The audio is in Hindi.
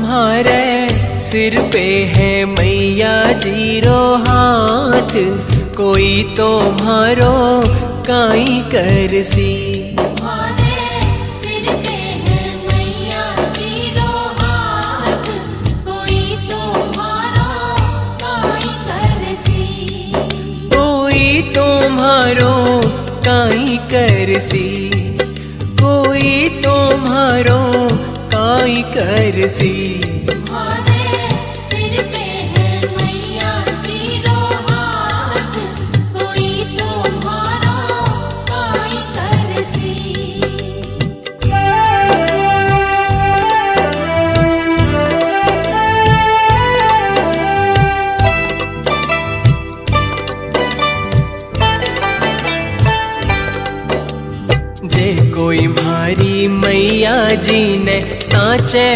तुम्हारे सिर पे है मैया जी रो हाथ, कोई तुम्हारो काई करसी। तुम्हारे सिर पे है मैया जी रो हाथ, कोई तुम्हारो काई करसी। कोई तुम्हारो काई करसी, कोई तुम्हारो काई करसी। तुम्हारे सिर पे है मैया जी रो हाथ, कोई तुम्हारो काई करसी। जे कोई मारी मैया जी ने साचे